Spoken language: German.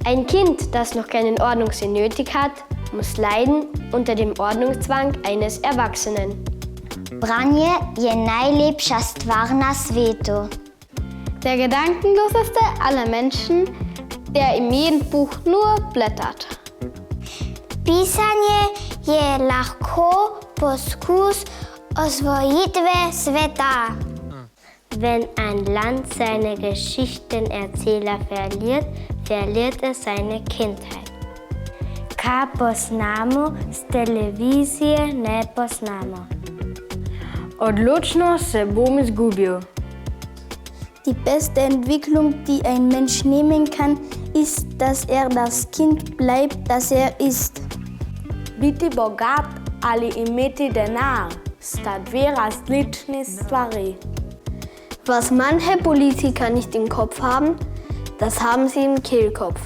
Ein Kind, das noch keinen Ordnungssinn nötig hat, muss leiden unter dem Ordnungszwang eines Erwachsenen. Branje je najlepša stvar na svetu. Der gedankenloseste aller Menschen, der in jedem Buch nur blättert. Pisanje je lahko poskus osvojitve sveta. Wenn ein Land seine Geschichtenerzähler verliert, verliert es seine Kindheit. Kar poznamo, z televizije ne poznamo. Odločno se bom izgubil. Die beste Entwicklung, die ein Mensch nehmen kann, ist, dass er das Kind bleibt, das er ist. Biti bogat ali imeti denar sta dve različni stvari. Was manche Politiker nicht im Kopf haben, das haben sie im Kehlkopf.